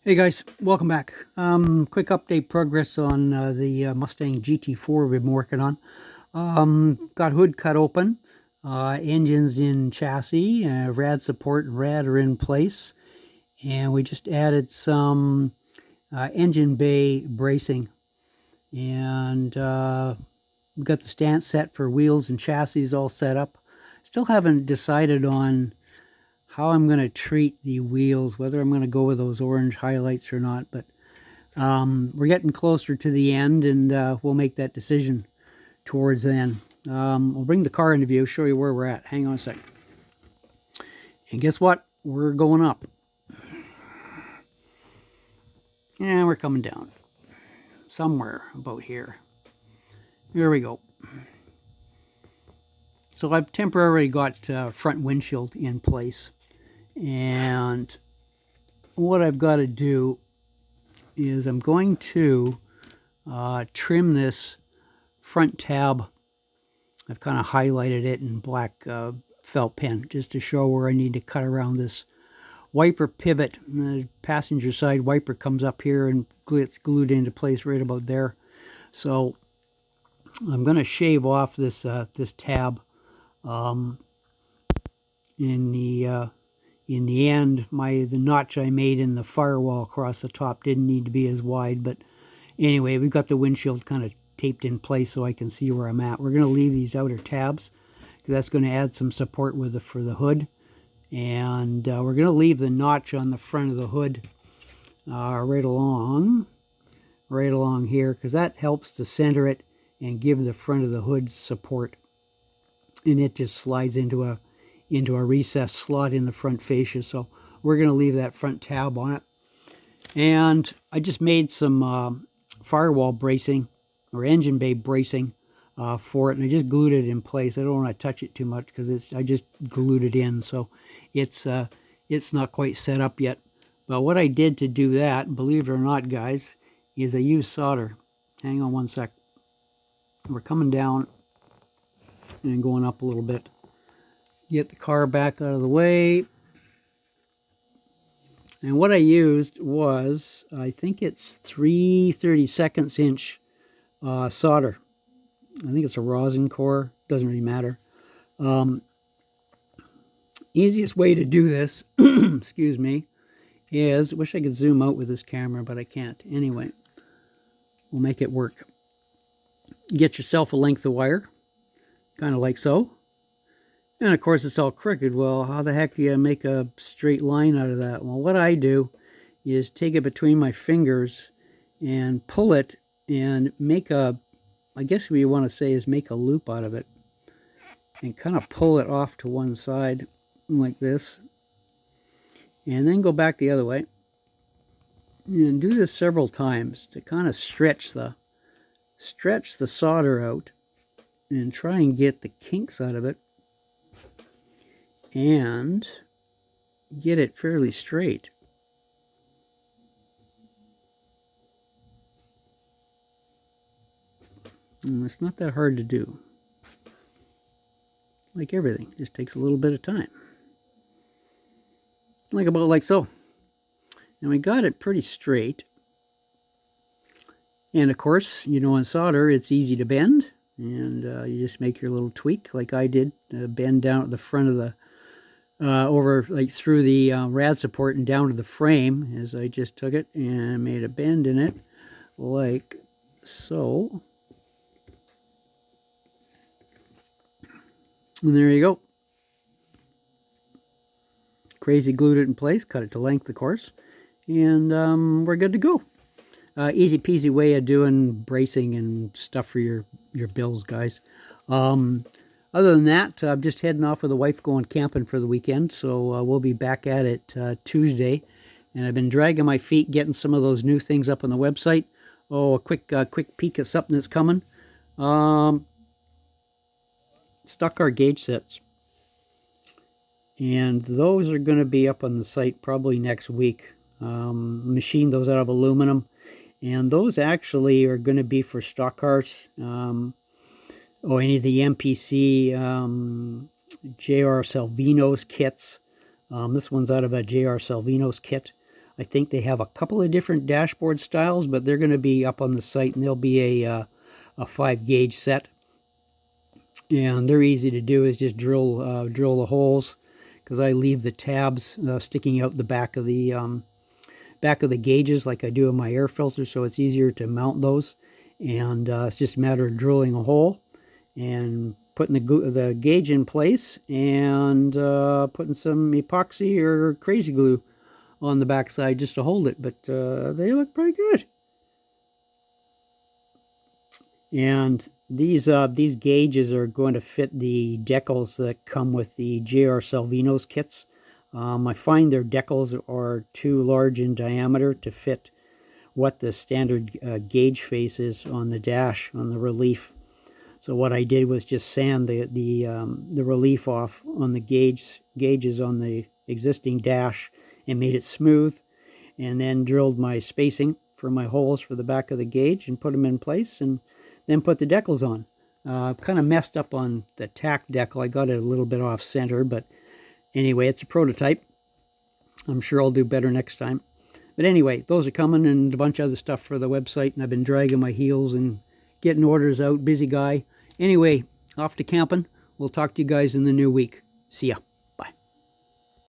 Hey guys, welcome back. Quick update progress on the Mustang GT4 we've been working on. Got hood cut open, engines in chassis, rad support and rad are in place, and we just added some engine bay bracing, and we've got the stance set for wheels and chassis all set up. Still haven't decided on how I'm going to treat the wheels, whether I'm going to go with those orange highlights or not, but we're getting closer to the end, and we'll make that decision towards then. We'll bring the car into view, show you where we're at. Hang on a sec. And guess what? We're going up. Yeah, we're coming down. Somewhere about here. Here we go. So I've temporarily got front windshield in place. And what I've got to do is I'm going to trim this front tab. I've kind of highlighted it in black felt pen just to show where I need to cut around this wiper pivot. The passenger side wiper comes up here and gets glued into place right about there. So I'm going to shave off this this tab. In the end, the notch I made in the firewall across the top didn't need to be as wide, but anyway, we've got the windshield kind of taped in place so I can see where I'm at. We're going to leave these outer tabs because that's going to add some support for the hood, and we're going to leave the notch on the front of the hood right along here, because that helps to center it and give the front of the hood support, and it just slides into a recessed slot in the front fascia. So we're going to leave that front tab on it. And I just made some firewall bracing or engine bay bracing for it, and I just glued it in place. I don't want to touch it too much because I just glued it in, so it's not quite set up yet. But what I did to do that, believe it or not, guys, is I used solder. Hang on one sec. We're coming down and going up a little bit. Get the car back out of the way. And what I used was, I think it's 3/32 inch solder. I think it's a rosin core. Doesn't really matter. Easiest way to do this, excuse me, is, wish I could zoom out with this camera, but I can't. Anyway, we'll make it work. Get yourself a length of wire, kind of like so. And of course it's all crooked. Well, how the heck do you make a straight line out of that? Well, what I do is take it between my fingers and pull it and make a, I guess what you want to say is make a loop out of it. And kind of pull it off to one side like this. And then go back the other way. And do this several times to kind of stretch the solder out and try and get the kinks out of it and get it fairly straight. And it's not that hard to do. Like everything, just takes a little bit of time. Like so. And we got it pretty straight. And of course, you know, in solder, it's easy to bend. And you just make your little tweak like I did. Bend down at the front of the over, like through the rad support and down to the frame, as I just took it and made a bend in it like so. And there you go. Crazy glued it in place, cut it to length, of course, and we're good to go. Easy peasy way of doing bracing and stuff for your bills, guys. Other than that, I'm just heading off with the wife going camping for the weekend, so we'll be back at it Tuesday. And I've been dragging my feet, getting some of those new things up on the website. Oh, a quick peek at something that's coming. Stock car gauge sets. And those are going to be up on the site probably next week. Machined those out of aluminum. And those actually are going to be for stock cars. Or any of the MPC J.R. Salvino's kits. This one's out of a J.R. Salvino's kit. I think they have a couple of different dashboard styles, but they're going to be up on the site, and they'll be a 5-gauge set. And they're easy to do. Is just drill the holes, because I leave the tabs sticking out the back of the gauges like I do in my air filter, so it's easier to mount those. And it's just a matter of drilling a hole and putting the gauge in place, and putting some epoxy or crazy glue on the backside just to hold it. But they look pretty good. And these gauges are going to fit the decals that come with the J.R. Salvino's kits. I find their decals are too large in diameter to fit what the standard gauge face is on the dash, on the relief. So what I did was just sand the relief off on the gauges on the existing dash and made it smooth, and then drilled my spacing for my holes for the back of the gauge and put them in place, and then put the decals on. Kind of messed up on the tack decal. I got it a little bit off center, but anyway, it's a prototype. I'm sure I'll do better next time. But anyway, those are coming, and a bunch of other stuff for the website, and I've been dragging my heels and getting orders out. Busy guy. Anyway, off to camping. We'll talk to you guys in the new week. See ya.